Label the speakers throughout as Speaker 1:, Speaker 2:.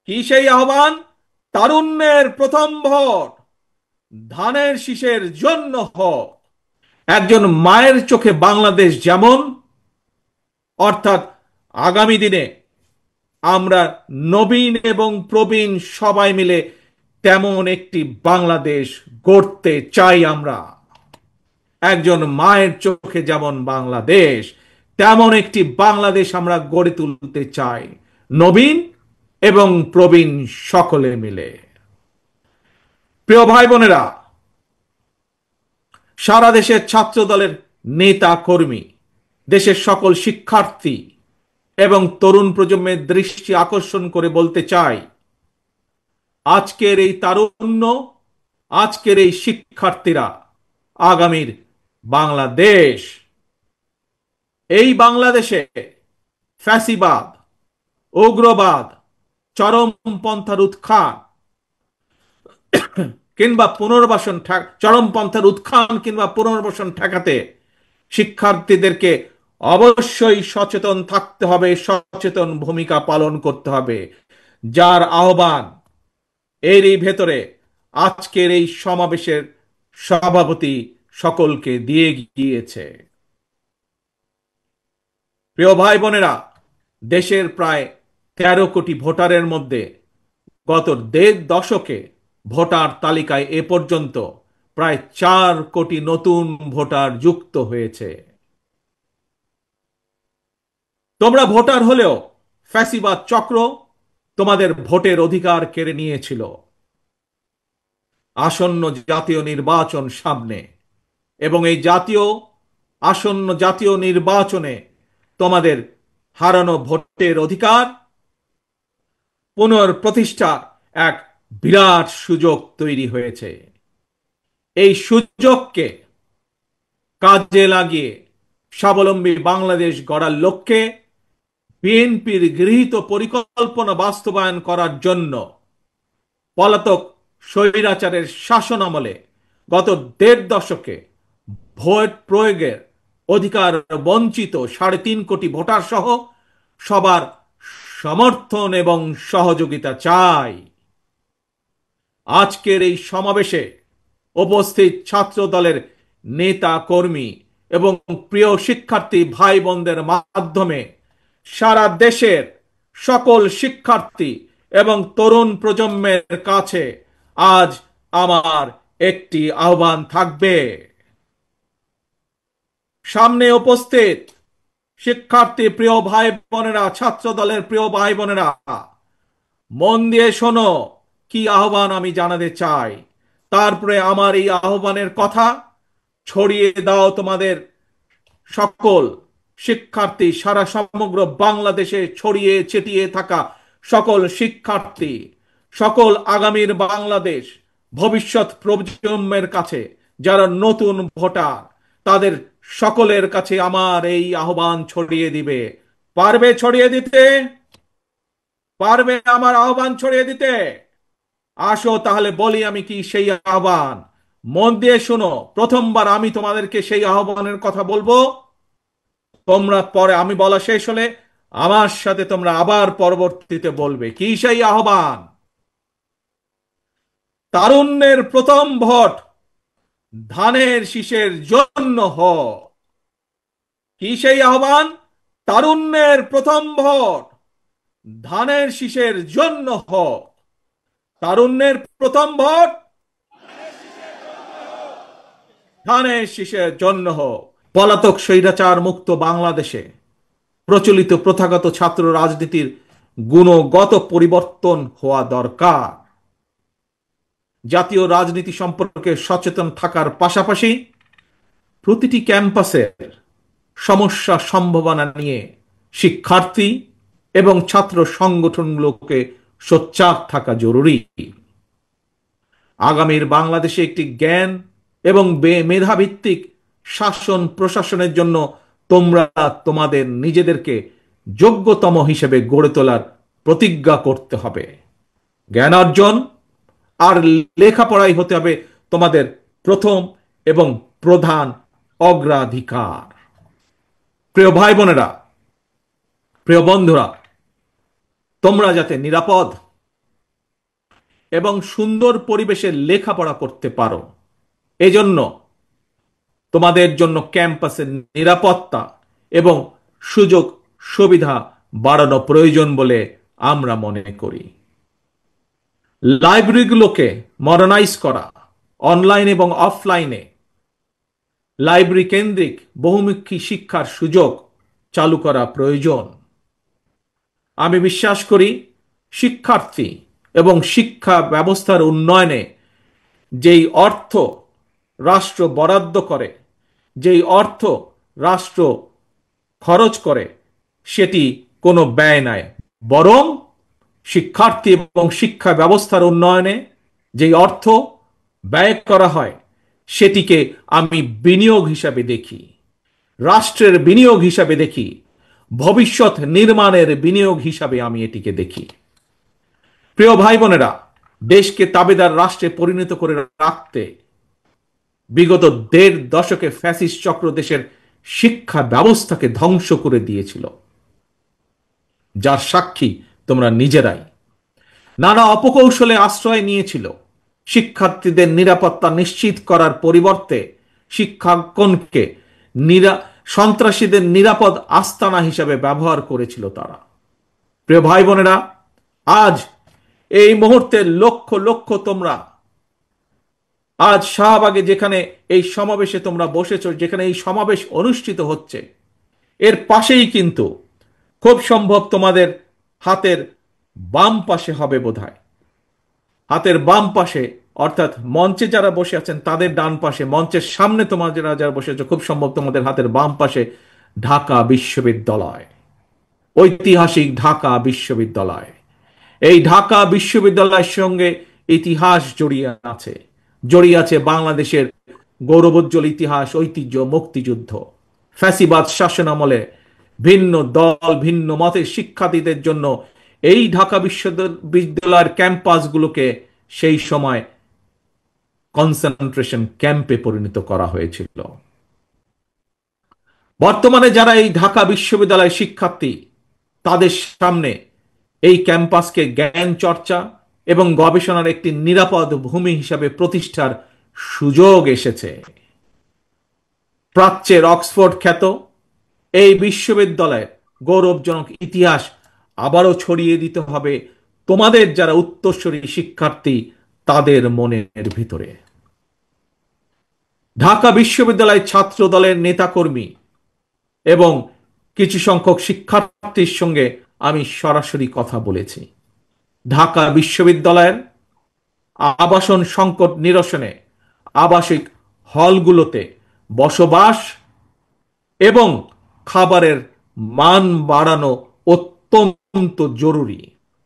Speaker 1: কি সেই আহ্বান? তারুণ্যের প্রথম ভোট ধানের শীষের জন্য হোক। একজন মায়ের চোখে বাংলাদেশ যেমন, অর্থাৎ আগামী দিনে আমরা নবীন এবং প্রবীণ সবাই মিলে তেমন একটি বাংলাদেশ গড়তে চাই। আমরা একজন মায়ের চোখে যেমন বাংলাদেশ, তেমন একটি বাংলাদেশ আমরা গড়ে তুলতে চাই, নবীন এবং প্রবীণ সকলে মিলে। প্রিয় ভাই বোনেরা, সারা দেশের ছাত্র দলের নেতা কর্মী, দেশের সকল শিক্ষার্থী এবং তরুণ প্রজন্মের দৃষ্টি আকর্ষণ করে বলতে চাই, আজকের এই তারুণ্য, আজকের এই শিক্ষার্থীরা আগামীর বাংলাদেশ। এই বাংলাদেশে ফ্যাসিবাদ, উগ্রবাদ, চরমপন্থার উত্থান কিংবা পুনর্বাসন, চরমপন্থার উত্থান কিংবা পুনর্বাসন ঠেকাতে শিক্ষার্থীদেরকে অবশ্যই সচেতন থাকতে হবে, সচেতন ভূমিকা পালন করতে হবে, যার আহ্বান এরই ভেতরে আজকের এই সমাবেশের সভাপতি সকলকে দিয়ে গিয়েছে। প্রিয় ভাই বোনেরা, দেশের প্রায় 13 কোটি ভোটারের মধ্যে গত 1.5 দশকে ভোটার তালিকায় এ পর্যন্ত প্রায় 4 কোটি নতুন ভোটার যুক্ত হয়েছে। তোমরা ভোটার হলেও ফ্যাসিবাদ চক্র তোমাদের ভোটের অধিকার কেড়ে নিয়েছিল। আসন্ন জাতীয় নির্বাচন সামনে, এবং এই আসন্ন জাতীয় নির্বাচনে তোমাদের হারানো ভোটের অধিকার পুনঃপ্রতিষ্ঠা এক বিরাট সুযোগ তৈরি হয়েছে। এই সুযোগকে কাজে লাগিয়ে স্বাবলম্বী বাংলাদেশ গড়ার লক্ষ্যে বিএনপির গৃহীত পরিকল্পনা বাস্তবায়ন করার জন্য পলাতক স্বৈরাচারের শাসন আমলে গত 1.5 দশকে ভোট প্রয়োগের অধিকার বঞ্চিত 3.5 কোটি ভোটার সহ সবার সমর্থন এবং সহযোগিতা চাই। আজকের এই সমাবেশে উপস্থিত ছাত্র দলের নেতা কর্মী এবং প্রিয় শিক্ষার্থী ভাই বোনদের মাধ্যমে সারা দেশের সকল শিক্ষার্থী এবং তরুণ প্রজন্মের কাছে আজ আমার একটি আহ্বান থাকবে। সামনে উপস্থিত শিক্ষার্থী প্রিয় ভাই বোনেরা, ছাত্র দলের প্রিয় ভাই বোনেরা, মন দিয়ে শোনো কি আহ্বান আমি জানাতে চাই। তারপরে আমার এই আহ্বানের কথা ছড়িয়ে দাও তোমাদের সকল শিক্ষার্থী, সারা সমগ্র বাংলাদেশে ছড়িয়ে ছিটিয়ে থাকা সকল শিক্ষার্থী, সকল আগামীর বাংলাদেশ ভবিষ্যৎ প্রজন্মের কাছে যারা নতুন ভোটার, তাদের সকলের কাছে আমার এই আহ্বান ছড়িয়ে দিবে। পারবে ছড়িয়ে দিতে? পারবে আমার আহ্বান ছড়িয়ে দিতে? আসো তাহলে বলি আমি কি সেই আহ্বান। মন দিয়ে শোনো, প্রথমবার আমি তোমাদেরকে সেই আহ্বানের কথা বলবো, তোমরা পরে আমি বলা শেষ হলে আমার সাথে তোমরা আবার পরবর্তীতে বলবে। কি সেই আহ্বান? তারুণ্যের প্রথম ভোট ধানের শীষের জন্য হোক। কি সেই আহ্বান? তারুণ্যের প্রথম ভোট ধানের শীষের জন্য হোক। তারুণ্যের প্রথম ভোট ধানের শীষের জন্য হোক। পলাতক স্বৈরাচার মুক্ত বাংলাদেশে প্রচলিত প্রথাগত ছাত্র রাজনীতির গুণগত পরিবর্তন হওয়া দরকার। জাতীয় রাজনীতি সম্পর্কে সচেতন থাকার পাশাপাশি প্রতিটি ক্যাম্পাসের সমস্যা সম্ভাবনা নিয়ে শিক্ষার্থী এবং ছাত্র সংগঠনগুলোকে সোচ্চার থাকা জরুরি। আগামীর বাংলাদেশে একটি জ্ঞান এবং মেধাভিত্তিক শাসন প্রশাসনের জন্য তোমরা তোমাদের নিজেদেরকে যোগ্যতম হিসেবে গড়ে তোলার প্রতিজ্ঞা করতে হবে। জ্ঞান অর্জন আর লেখাপড়াই হতে হবে তোমাদের প্রথম এবং প্রধান অগ্রাধিকার। প্রিয় ভাই বোনেরা, প্রিয় বন্ধুরা, তোমরা যাতে নিরাপদ এবং সুন্দর পরিবেশে লেখাপড়া করতে পারো। এজন্য তোমাদের জন্য ক্যাম্পাসের নিরাপত্তা এবং সুযোগ সুবিধা বাড়ানো প্রয়োজন বলে আমরা মনে করি। লাইব্রেরিগুলোকে মডার্নাইজ করা, অনলাইন এবং অফলাইনে লাইব্রেরি কেন্দ্রিক বহুমুখী শিক্ষার সুযোগ চালু করা প্রয়োজন। আমি বিশ্বাস করি শিক্ষার্থী এবং শিক্ষা ব্যবস্থার উন্নয়নে যেই অর্থ রাষ্ট্র বরাদ্দ করে, যেই অর্থ রাষ্ট্র খরচ করে, সেটি কোনো ব্যয় নয়, বরং শিক্ষার্থী এবং শিক্ষা ব্যবস্থার উন্নয়নে যেই অর্থ ব্যয় করা হয় সেটিকে আমি বিনিয়োগ হিসাবে দেখি, রাষ্ট্রের বিনিয়োগ হিসাবে দেখি, ভবিষ্যৎ নির্মাণের বিনিয়োগ হিসাবে আমি এটিকে দেখি। প্রিয় ভাই বোনেরা, দেশকে তাবেদার রাষ্ট্রে পরিণত করে রাখতে বিগত ১.৫ দশকে ফ্যাসিস্ট চক্র দেশের শিক্ষা ব্যবস্থাকে ধ্বংস করে দিয়েছিল, যার সাক্ষী তোমরা নিজেরাই। নানা অপকৌশলে আশ্রয় নিয়েছিল। শিক্ষার্থীদের নিরাপত্তা নিশ্চিত করার পরিবর্তে শিক্ষাঙ্গনকে সন্ত্রাসীদের নিরাপদ আস্তানা হিসাবে ব্যবহার করেছিল তারা। প্রিয় ভাই বোনেরা, আজ এই মুহূর্তে লক্ষ লক্ষ তোমরা আজ শাহবাগে যেখানে এই সমাবেশে তোমরা বসেছো, যেখানে এই সমাবেশ অনুষ্ঠিত হচ্ছে, এর পাশেই কিন্তু খুব সম্ভব তোমাদের হাতের বাম পাশে হবে বোধহয়, হাতের বাম পাশে অর্থাৎ মঞ্চে যারা বসে আছেন তাদের ডান পাশে, মঞ্চের সামনে তোমরা যারা বসে আছো খুব সম্ভব তোমাদের হাতের বাম পাশে ঢাকা বিশ্ববিদ্যালয়, ঐতিহাসিক ঢাকা বিশ্ববিদ্যালয়। এই ঢাকা বিশ্ববিদ্যালয়ের সঙ্গে ইতিহাস জড়িয়ে আছে বাংলাদেশের গৌরবোজ্জ্বল ইতিহাস, ঐতিহ্য, মুক্তিযুদ্ধ। ফ্যাসিবাদ শাসনামলে ভিন্ন দল ভিন্ন মতের শিক্ষার্থীদের জন্য এই ঢাকা বিশ্ববিদ্যালয়ের ক্যাম্পাসগুলোকে সেই সময় কনসেন্ট্রেশন ক্যাম্পে পরিণত করা হয়েছিল। বর্তমানে যারা এই ঢাকা বিশ্ববিদ্যালয়ের শিক্ষার্থী, তাদের সামনে এই ক্যাম্পাসকে জ্ঞান চর্চা এবং গবেষণার একটি নিরাপদ ভূমি হিসাবে প্রতিষ্ঠার সুযোগ এসেছে। প্রাচ্যের অক্সফোর্ড খ্যাত এই বিশ্ববিদ্যালয়ের গৌরবজনক ইতিহাস আবারও ছড়িয়ে দিতে হবে তোমাদের যারা উত্তরসূরি শিক্ষার্থী তাদের মনের ভিতরে। ঢাকা বিশ্ববিদ্যালয় ছাত্র দলের নেতাকর্মী এবং কিছু সংখ্যক শিক্ষার্থীর সঙ্গে আমি সরাসরি কথা বলেছি। ঢাকা বিশ্ববিদ্যালয়ের আবাসন সংকট নিরসনে আবাসিক হলগুলোতে বসবাস এবং খাবারের মান বাড়ানো অত্যন্ত জরুরি।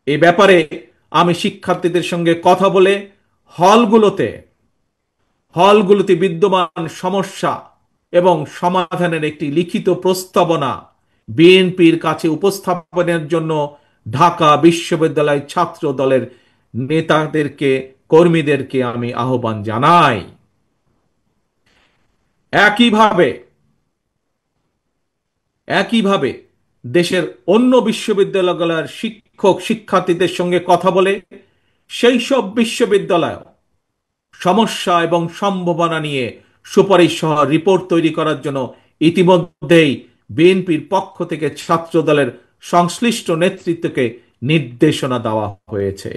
Speaker 1: এ ব্যাপারে আমি শিক্ষার্থীদের সঙ্গে কথা বলে হলগুলোতে বিদ্যমান সমস্যা এবং সমাধানের একটি লিখিত প্রস্তাবনা বিএনপির কাছে উপস্থাপনের জন্য ঢাকা বিশ্ববিদ্যালয় ছাত্র দলের নেতাদেরকে, কর্মীদেরকে আমি আহ্বান জানাই। একইভাবে দেশের অন্য বিশ্ববিদ্যালয়গুলোর শিক্ষক শিক্ষার্থীদের সঙ্গে কথা বলে সেই সব বিশ্ববিদ্যালয় সমস্যা এবং সম্ভাবনা নিয়ে সুপারিশ সহ রিপোর্ট তৈরি করার জন্য ইতিমধ্যেই বিএনপির পক্ষ থেকে ছাত্র দলের সংশ্লিষ্ট নেতৃত্বকে নির্দেশনা দেওয়া হয়েছে।